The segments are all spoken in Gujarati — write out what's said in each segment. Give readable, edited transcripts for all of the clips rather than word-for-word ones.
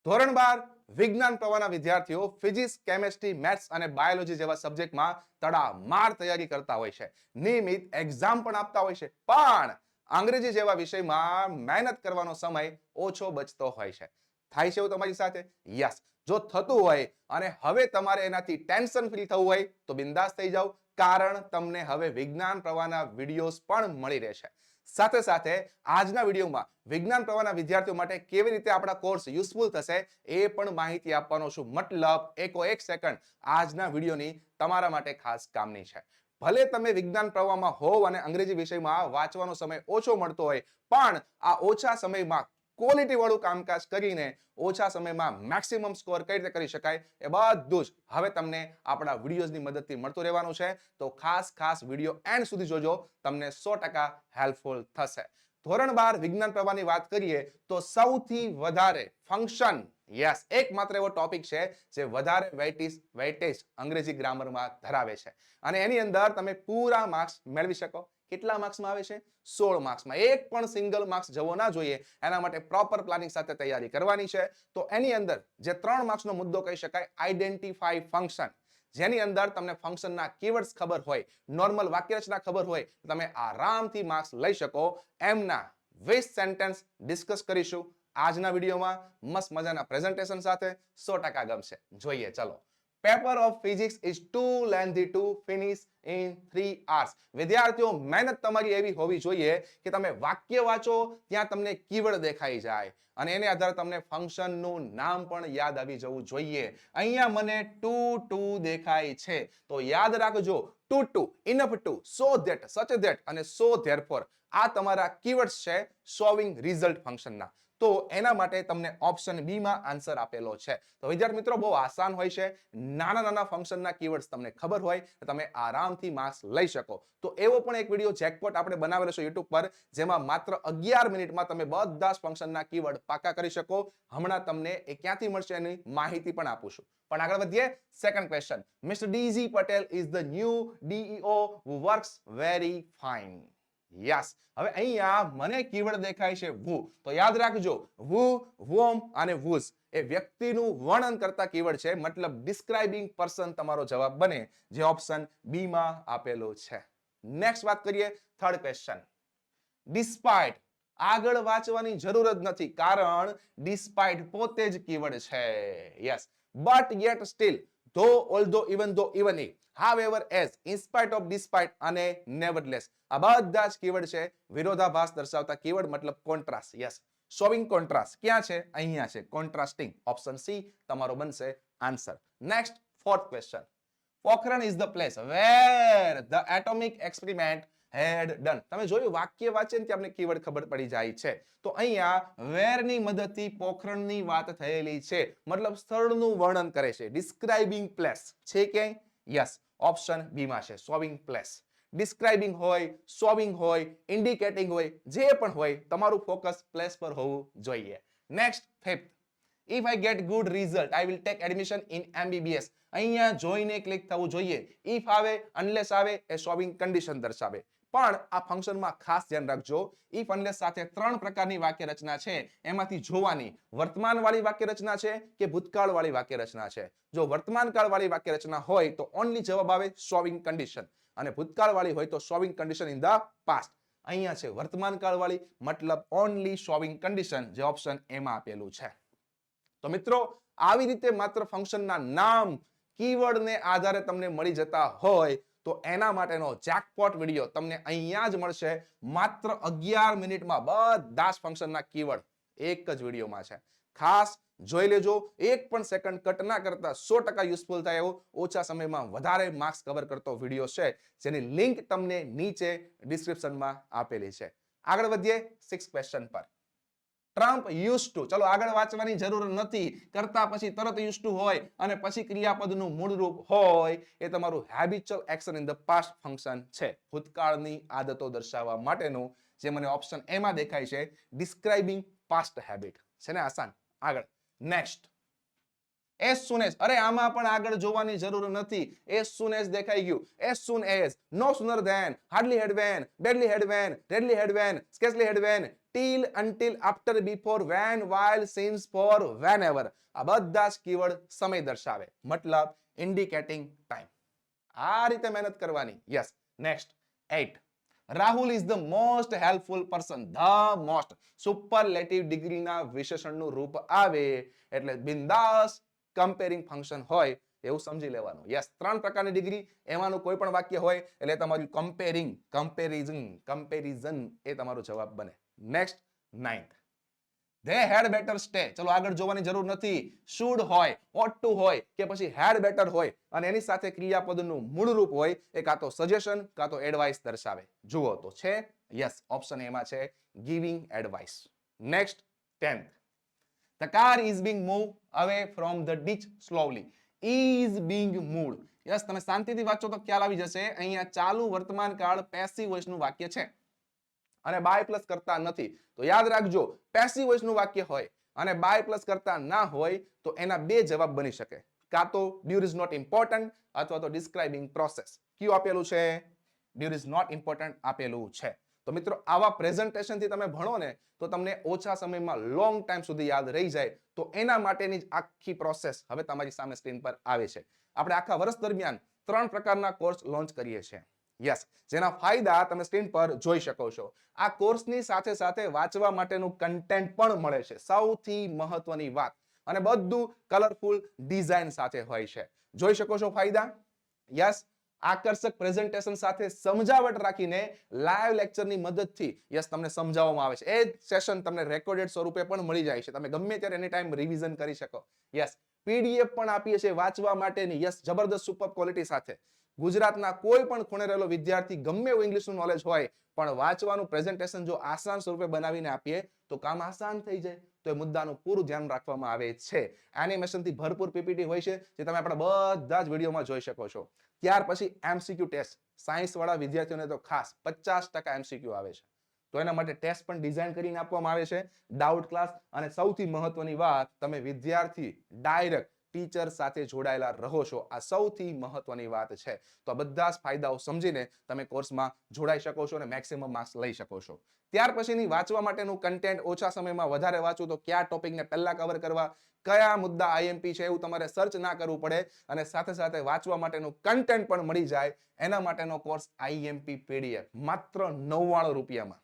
ધોરણ 12 વિજ્ઞાન પ્રવાહના વિદ્યાર્થીઓ ફિઝિક્સ, કેમેસ્ટ્રી, મેથ્સ અને બાયોલોજી જેવા સબ્જેક્ટમાં તડામાર તૈયારી કરતા હોય છે. નિયમિત એક્ઝામ પણ આપતા હોય છે. પણ અંગ્રેજી જેવા વિષયમાં મહેનત કરવાનો સમય ઓછો બચતો હોય છે. થાય છે એવું તમારી સાથે? યસ. જો થતું હોય અને હવે તમારે એનાથી ટેન્શન ફ્રી થવું હોય તો બિંદાસ થઈ જાઓ, કારણ તમને હવે વિજ્ઞાન પ્રવાહના વિડીયોઝ પણ મળી રહેશે. સાથે સાથે આજના વિડીયોમાં વિજ્ઞાન પ્રવાહના વિદ્યાર્થીઓ માટે કેવી રીતે આપણા કોર્સ યુઝફુલ થશે એ પણ માહિતી આપવાનો છું. મતલબ એક સેકન્ડ આજના વિડીયોની તમારા માટે ખાસ કામની છે. ભલે તમે વિજ્ઞાન પ્રવાહમાં હોવ અને અંગ્રેજી વિષયમાં વાંચવાનો સમય ઓછો મળતો હોય, પણ આ ઓછા સમયમાં ક્વોલિટી વાળું કામકાજ કરીને ઓછા સમયમાં મેક્સિમમ સ્કોર કઈ રીતે કરી શકાય એ બધું જ હવે તમને આપણા વિડીયોઝની મદદથી મળતું રહેવાનું છે. તો ખાસ વિડીયો એન્ડ સુધી જોજો, તમને 100% હેલ્પફુલ થશે. ધોરણ 12 વિજ્ઞાન પ્રવાહની વાત કરીએ તો સૌથી વધારે ફંક્શન, યસ, એકમાત્ર એવો ટોપિક છે જે વધારે વેઇટેજ અંગ્રેજી ગ્રામરમાં ધરાવે છે અને એની અંદર તમે પૂરા માર્ક્સ મેળવી શકો. કેટલા માર્ક્સમાં આવે છે? 16 માર્ક્સમાં. એક પણ સિંગલ માર્ક્સ જવો ના જોઈએ. એના માટે પ્રોપર પ્લાનિંગ સાથે તૈયારી કરવાની છે. તો એની અંદર જે 3 માર્ક્સનો મુદ્દો કહી શકાય, આઈડેન્ટિફાઈ ફંક્શન, જેની અંદર તમને ફંક્શનના કીવર્ડ્સ ખબર હોય, નોર્મલ વાક્યરચના ખબર હોય, તમે આરામથી માર્ક્સ લઈ શકો. એમના 20 સેન્ટેન્સ ડિસ્કસ કરીશું આજના વિડીયોમાં મસ્ત મજાના પ્રેઝન્ટેશન સાથે. 100% ગમશે. જોઈએ ચલો. Paper of physics is too lengthy to finish in 3 hours. વિદ્યાર્થીઓ, મહેનત તમારી એવી હોવી જોઈએ કે તમે વાક્ય વાંચો ત્યાં તમને કીવર્ડ દેખાઈ જાય અને એને આધારે તમને ફંક્શનનું નામ પણ યાદ આવી જવું જોઈએ. અહીંયા મને ટુ દેખાય છે તો યાદ રાખજો, too, enough too, so that, such that અને સો ધેરફોર. આ તમારા કીવર્ડ્સ છે શોવિંગ રિઝલ્ટ ફંક્શનના. તો એના માટે તમને ઓપ્શન બી માં આન્સર આપેલો છે. તો વિદ્યાર્થી મિત્રો, બહુ આસાન હોય છે. નાના ફંક્શનના કીવર્ડ્સ તમને ખબર હોય તો તમે આરામથી માર્ક્સ લઈ શકો. તો એવો પણ એક વિડીયો જેકપોટ આપણે બનાવેલો છે YouTube પર, જેમાં માત્ર 11 મિનિટમાં તમે બધા જ ફંક્શનના કીવર્ડ પાકા કરી શકો. હમણાં તમને એ ક્યાંથી મળશે એની માહિતી પણ આપું છું. પણ આગળ વધીએ. Second question. Mister DG Patel is the new DEO who works very fine. Yes. હવે અહીંયા મને કીવર્ડ દેખાય છે વુ. તો યાદ રાખજો, વુ, વોમ અને વુઝ એ વ્યક્તિનું વર્ણન કરતા કીવર્ડ છે. મતલબ ડિસ્ક્રાઇબિંગ પર્સન તમારો જવાબ બને, જે ઓપ્શન બી માં આપેલો છે. નેક્સ્ટ વાત કરીએ. Third question. ડિસ્પાઇટ આગળ વાંચવાની જરૂર જ નથી, કારણ ડિસ્પાઇટ પોતે જ કીવર્ડ છે. Yes. But yet still, though, although, even though, even if, however, as, in spite of, despite અને nevertheless. આ બધા જ કીવર્ડ છે વિરોધાભાસ દર્શાવતા કીવર્ડ, મતલબ કોન્ટ્રાસ્ટ. યસ. શોવિંગ કોન્ટ્રાસ્ટ ક્યાં છે? અહીંયા છે. કોન્ટ્રાસ્ટિંગ. ઓપ્શન સી તમારો બનશે answer. Next, fourth question. Pokhran is the place where the atomic experiment head done. તમે જોયું, વાક્ય વાંચે ને આપણે કીવર્ડ ખબર પડી જાય છે. તો અહીંયા વેર ની મદદથી પોખરણની વાત થયેલી છે, મતલબ સ્થળનું વર્ણન કરે છે. ડિસ્ક્રાઇબિંગ પ્લેસ છે ક્યાંય? યસ. ઓપ્શન બી માં છે. Showing place. ડિસ્ક્રાઇબિંગ હોય, શોવિંગ હોય, ઇન્ડિકેટિંગ હોય, જે પણ હોય, તમારું ફોકસ પ્લેસ પર હોવું જોઈએ. Next, fifth. If I get good result, I will take admission in MBBS. અહીંયા જોઈને ક્લિક થવું જોઈએ. ઇફ આવે, અનલેસ આવે એ શોવિંગ કન્ડિશન દર્શાવે. પણ આ ફંક્શનમાં ખાસ ધ્યાન રાખજો, ઇફ અનલેસ સાથે 3 પ્રકારની વાક્ય રચના છે. એમાંથી જોવાની વર્તમાન વાળી વાક્ય રચના છે કે ભૂતકાળ વાળી વાક્ય રચના છે. જો વર્તમાન કાળ વાળી વાક્ય રચના હોય તો ઓનલી જવાબ આવે શોવિંગ કન્ડિશન, અને ભૂતકાળ વાળી હોય તો showing condition in the past. અહીંયા છે વર્તમાન કાળ વાળી, મતલબ ઓનલી શોવિંગ કન્ડિશન, જે ઓપ્શન એમાં આપેલું છે. તો મિત્રો, આવી રીતે માત્ર ફંક્શનના નામ, કીવર્ડને આધારે તમને મળી જતા હોય તો એના માટેનો જેકપોટ વિડીયો તમને અહીંયા જ મળશે. માત્ર 11 મિનિટમાં બધા જ ફંક્શનના કીવર્ડ એક જ વિડીયોમાં છે. ખાસ જોઈ લેજો. એક પણ સેકન્ડ કટ ના કરતા 100% યુઝફુલ થાય એવો, ઓછા સમયમાં વધારે માર્ક્સ કવર કરતો વિડીયો છે, જેની લિંક તમને નીચે ડિસ્ક્રિપ્શનમાં આપેલી છે. આગળ વધીએ 6th ક્વેશ્ચન પર. ટ્રમ્પ યુઝ ટુ, ચલો આગળ વાંચવાની જરૂર નથી, કરતા પછી તરત યુઝ ટુ હોય અને પછી ક્રિયાપદનું મૂળ રૂપ હોય, એ તમારું habitual action in the past function છે. ભૂતકાળની આદતો દર્શાવવા માટેનું, જે મને ઓપ્શન એમાં દેખાય છે, ડિસ્ક્રાઇબિંગ પાસ્ટ હેબિટ છે ને. આસાન. આગળ. નેક્સ્ટ, as soon as, અરે આમાં પણ આગળ જોવાની જરૂર નથી. as soon as દેખાઈ ગયું. as soon as, no sooner than, hardly had when, badly had when, readily had when, scarcely had when, till, until, after, before, when, while, since, for, whenever. આ બધા જ કીવર્ડ સમય દર્શાવે, મતલબ ઇન્ડિકેટિંગ ટાઈમ. આ રીતે મહેનત કરવાની. Yes. Next 8. Rahul is the most helpful person. The most superlative ડિગ્રીના વિશેષણનું રૂપ આવે એટલે બિંદાસ કમ્પેરિંગ ફંક્શન હોય એવું સમજી લેવાનું. યસ, 3 પ્રકારની ડિગ્રી, એમાંનું કોઈ પણ વાક્ય હોય એટલે તમારું કમ્પેરિંગ, કમ્પેરિઝન એ તમારો જવાબ બને. Next 9th. they had better stay. ચલો આગળ જોવાની જરૂર નથી. should હોય, ought to હોય કે પછી had better હોય અને એની સાથે ક્રિયાપદનું મૂળ રૂપ હોય એ કાં તો સજેશન કાં તો એડવાઇસ દર્શાવે. જુઓ તો છે. યસ, ઓપ્શન એમાં છે giving advice. Next 10th. the car is being moved away from the ditch slowly. is being moved. Yes, તમે શાંતિથી વાંચો તો ખ્યાલ આવી જશે. અહીંયા ચાલુ વર્તમાન કાળ પેસિવ વોઇસનું વાક્ય છે અને બાય પ્લસ કરતા નથી. તો યાદ રાખજો, પેસિવ વોઇસનું વાક્ય હોય અને બાય પ્લસ કરતા ના હોય તો એના બે જવાબ બની શકે. કાં તો ડ્યુર ઇઝ નોટ ઇમ્પોર્ટન્ટ અથવા તો ડિસ્ક્રાઇબિંગ પ્રોસેસ. કયું આપેલું છે? ડ્યુર ઇઝ નોટ ઇમ્પોર્ટન્ટ આપેલું છે. તો મિત્રો આવા પ્રેઝન્ટેશનથી તમે ભણો ને તો તમને ઓછા સમયમાં લોંગ ટાઈમ સુધી યાદ રહી જાય. તો એના માટેની જ આખી પ્રોસેસ હવે તમારી સામે સ્ક્રીન પર આવે છે. આપણે આખા વર્ષ દરમિયાન 3 પ્રકારના કોર્સ લોન્ચ કરીએ છીએ. યસ, જેના ફાયદા તમે સ્ક્રીન પર જોઈ શકો છો. આ કોર્સની સાથે સાથે વાંચવા માટેનું કન્ટેન્ટ પણ મળે છે. સૌથી મહત્વની વાત, અને બધું કલરફુલ ડિઝાઇન સાથે હોય છે. જોઈ શકો છો ફાયદા. યસ, આકર્ષક પ્રેઝન્ટેશન સાથે સમજાવટ રાખીને લાઈવ લેક્ચરની મદદથી યસ તમને સમજાવવામાં આવે છે. એ સેશન તમને રેકોર્ડેડ સ્વરૂપે પણ મળી જાય છે. તમે ગમે ત્યારે એની ટાઈમ રિવિઝન કરી શકો. યસ, પીડીએફ પણ આપીએ છીએ વાંચવા માટેની. યસ, જબરદસ્ત સુપર ક્વોલિટી સાથે. ગુજરાતના કોઈ પણ ખૂણે રહેલો વિદ્યાર્થી ગમે એવું ઇંગ્લિશનું નોલેજ હોય પણ વાંચવાનું પ્રેઝન્ટેશન જો આસાન સ્વરૂપે બનાવીને આપીએ તો કામ આસાન થઈ જાય. તો એ મુદ્દાનું પૂરું ધ્યાન રાખવામાં આવે છે. એનિમેશનથી ભરપૂર પીપીટી હોય છે જે તમે આપણા બધા જ વિડીયોમાં જોઈ શકો છો. ત્યાર પછી એમસીક્યુ ટેસ્ટ. સાયન્સ વાળા વિદ્યાર્થીઓને તો ખાસ 50% એમસીક્યુ આવે છે. તો એના માટે ટેસ્ટ પણ ડિઝાઇન કરીને આપવામાં આવે છે. ડાઉટ ક્લાસ, અને સૌથી મહત્વની વાત, તમે વિદ્યાર્થી ડાયરેક્ટ ટીચર સાથે જોડાયેલા રહો છો. આ સૌથી મહત્વની વાત છે. તો આ બધા જ ફાયદાઓ સમજીને તમે કોર્સમાં જોડાઈ શકો છો અને મેક્સિમમ માર્ક્સ લઈ શકો છો. ત્યાર પછીની વાંચવા માટેનું કન્ટેન્ટ, ઓછા સમયમાં વધારે વાંચવું તો કયા ટોપિકને પહેલા કવર કરવા, કયા મુદ્દા આઈએમપી છે એવું તમારે સર્ચ ના કરવું પડે અને સાથે સાથે વાંચવા માટેનું કન્ટેન્ટ પણ મળી જાય. એના માટેનો કોર્સ આઈએમપી પીડીએફ માત્ર 99 રૂપિયામાં.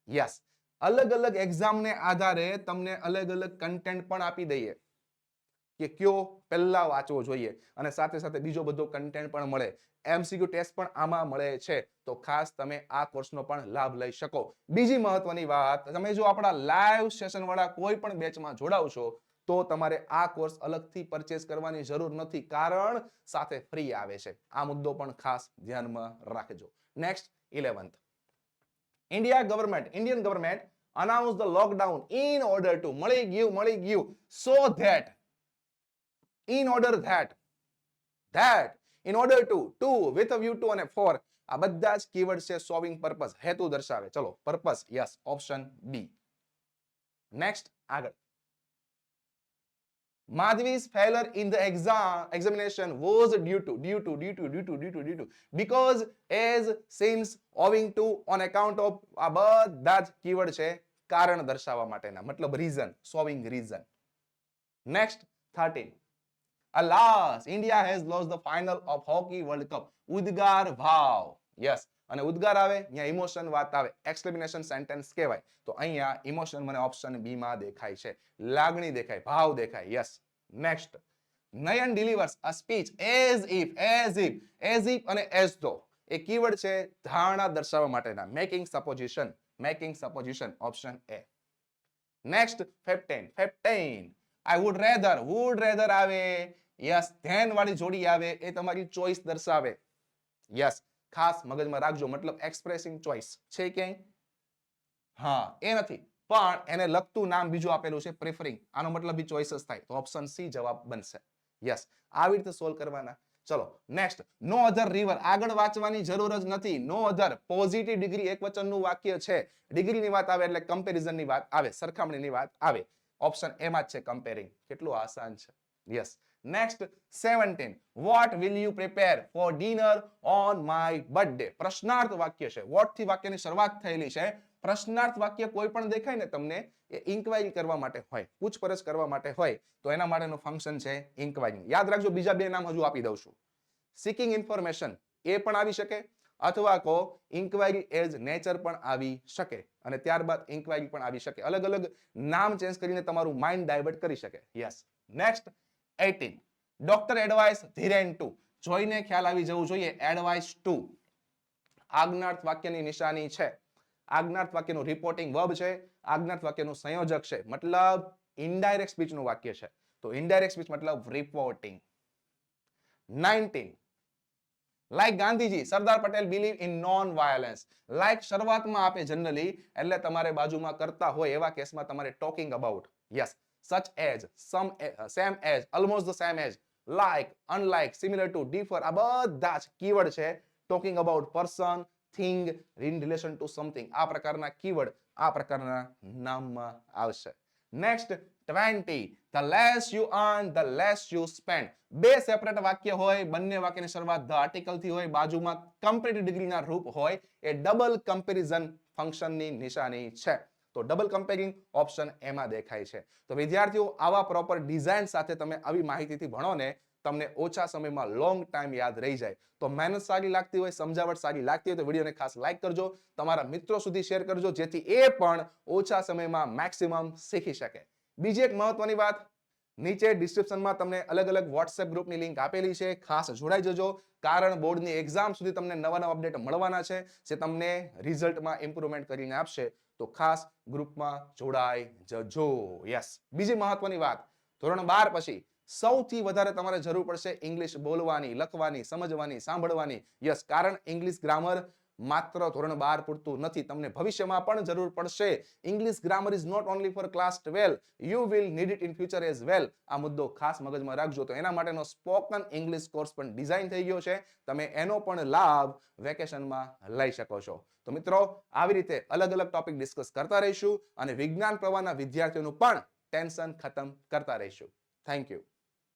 યસ, અલગ અલગ એક્ઝામને આધારે તમને અલગ અલગ કન્ટેન્ટ પણ આપી દઈએ કે કયો પહેલા વાંચવો જોઈએ, અને સાથે સાથે બીજો બધો કન્ટેન્ટ પણ મળે. એમસીક્યુ ટેસ્ટ પણ આમાં મળે છે. તો ખાસ તમે આ કોર્સનો પણ લાભ લઈ શકો. બીજી મહત્વની વાત, તમે જો આપણા લાઈવ સેશન વાળા કોઈ પણ બેચમાં જોડાવ છો તો તમારે આ કોર્સ અલગથી પરચેસ કરવાની જરૂર નથી, કારણ સાથે ફ્રી આવે છે. આ મુદ્દો પણ ખાસ ધ્યાનમાં રાખજો. Next 11th. Indian government announced the lockdown in order to મળી ગયું so that in order to with a view to અને for આ બધા જ કીવર્ડ છે સોલ્વિંગ પર્પસ, હેતુ દર્શાવે. ચલો purpose, yes, option B. Next આગળ. Madhvi's failure in the examination was due to because, as, since, owing to, on account of. આ બધા જ કીવર્ડ છે કારણ દર્શાવવા માટેના, મતલબ reason, solving reason. Next 13. Alas, India has lost the final of Hockey World Cup. ઉદ્ગાર ભાવ. યસ, અને ઉદ્ગાર આવે અહીંયા ઇમોશન વાત આવે, એક્સક્લેમેશન સેન્ટેન્સ કહેવાય. તો અહીંયા ઇમોશન મને ઓપ્શન બી માં દેખાય છે. લાગણી દેખાય, ભાવ દેખાય. Yes. Next. Nayan delivers a speech as if અને as though એ કીવર્ડ છે ધારણા દર્શાવવા માટેના, making supposition, option A. Next 15. I would rather આવે. યસ, ધેન વાળી જોડી આવે એ તમારી ચોઈસ દર્શાવે. યસ, ખાસ મગજમાં રાખજો, મતલબ એક્સપ્રેસિંગ ચોઈસ છે ક્યાંય? હા, એ નથી, પણ એને લગતું નામ બીજું આપેલું છે પ્રેફરિંગ. આનો મતલબ બી ચોઈસ જ થાય. તો ઓપ્શન સી જવાબ બનશે. યસ, આવી રીતે સોલ્વ કરવાના. ચલો નેક્સ્ટ. નો અધર રિવર. આગળ વાંચવાની જરૂર જ નથી. નો અધર પોઝિટિવ ડિગ્રી એકવચનનું વાક્ય છે. ડિગ્રીની વાત આવે એટલે કમ્પેરિઝનની વાત આવે, સરખામણીની વાત આવે. ઓપ્શન એમાં જ છે કમ્પેરિંગ. કેટલું આસાન છે. Yes. Next 17. What will you prepare for dinner on my birthday? પ્રશ્નાર્થ વાક્ય છે. વોટ થી વાક્યની શરૂઆત થયેલી છે. પ્રશ્નાર્થ વાક્ય કોઈ પણ દેખાય ને તમને, એ ઇન્ક્વાયરી કરવા માટે હોય, પૂછપરછ કરવા માટે હોય, તો એના માટેનું ફંક્શન છે ઇન્ક્વાયરિંગ. યાદ રાખજો, બીજા બે નામ હજુ આપી દઉં છું. સિકિંગ ઇન્ફોર્મેશન એ પણ આવી શકે, અથવા કો ઇન્ક્વાયરી એઝ નેચર પણ આવી શકે, અને ત્યારબાદ ઇન્ક્વાયરી પણ આવી શકે. અલગ અલગ નામ ચેન્જ કરીને તમારું માઇન્ડ ડાયવર્ટ કરી શકે. Yes. Next 18. Doctor advice Dhiren to. જોઈને ખ્યાલ આવી જવું જોઈએ. એડવાઇસ ટુ આજ્ઞાર્થ વાક્યની નિશાની છે. આજ્ઞાર્થ વાક્યનું રિપોર્ટિંગ વર્બ છે. આજ્ઞાર્થ વાક્યનું સંયોજક છે. મતલબ ઇનડાયરેક્ટ સ્પીચનું વાક્ય છે. તો ઇનડાયરેક્ટ સ્પીચ મતલબ reporting. 19. Like Gandhiji, Sardar Patel believe in non violence. Like શરૂઆતમાં આપે જનરલી, એટલે તમારે બાજુમાં કરતા હોય એવા કેસમાં તમારે talking about. Yes. Such as, some, same as, almost the same as, like, unlike, similar to, differ, આ બધા જ કીવર્ડ છે. Talking about person, thing, in relation to something, આ પ્રકારના કીવર્ડ આ પ્રકારના નામમાં આવશે. Next 20. The less you earn, the less you spend. બે સેપરેટ વાક્ય હોય, બંને વાક્યની શરૂઆત ધ આર્ટિકલ થી હોય, બાજુમાં કમ્પેરેટિવ ડિગ્રીના રૂપ હોય, એ ડબલ કમ્પેરિઝન ફંક્શનની નિશાની છે. તો ડબલ કમ્પેરિંગ ઓપ્શન એમાં દેખાય છે. તો વિદ્યાર્થીઓ, આવા પ્રોપર ડિઝાઇન સાથે તમે આવી માહિતીથી ભણો ને, તમને ઓછા સમયમાં લોંગ ટાઈમ યાદ રહી જાય. તો મહેનત સારી લાગતી હોય, સમજાવટ સારી લાગતી હોય તો વિડીયોને ખાસ લાઈક કરજો, તમારા મિત્રો સુધી શેર કરજો, જેથી એ પણ ઓછા સમયમાં મેક્સિમમ શીખી શકે. બીજી એક મહત્વની વાત, નીચે ડિસ્ક્રિપ્શનમાં તમને અલગ અલગ વોટ્સએપ ગ્રુપની લિંક આપેલી છે. ખાસ જોડાઈ જજો, કારણ બોર્ડની એક્ઝામ સુધી તમને નવા નવા અપડેટ મળવાના છે, જે તમને રિઝલ્ટમાં ઇમ્પ્રુવમેન્ટ કરીને આપશે. તો ખાસ ગ્રુપમાં જોડાઈ જજો. યસ. બીજી મહત્વની વાત, ધોરણ 12 પછી સૌથી વધારે તમારે જરૂર પડશે ઇંગ્લિશ બોલવાની, લખવાની, સમજવાની, સાંભળવાની. યસ, કારણ ઇંગ્લિશ ગ્રામર માત્ર ધોરણ 12 પૂરતું નથી, તમને ભવિષ્યમાં પણ જરૂર પડશે. English grammar is not only for class 12, you will need it in future as well. આ મુદ્દો ખાસ મગજમાં રાખજો. તો એના માટેનો સ્પોકન ઇંગ્લિશ કોર્સ પણ ડિઝાઇન થઈ ગયો છે. તમે એનો પણ લાભ વેકેશનમાં લઈ શકો છો. તો મિત્રો, આવી રીતે અલગ અલગ ટોપિક ડિસ્કસ કરતા રહીશું, અને વિજ્ઞાન પ્રવાહના વિદ્યાર્થીઓનું પણ ટેન્શન ખતમ કરતા રહીશું. Thank you.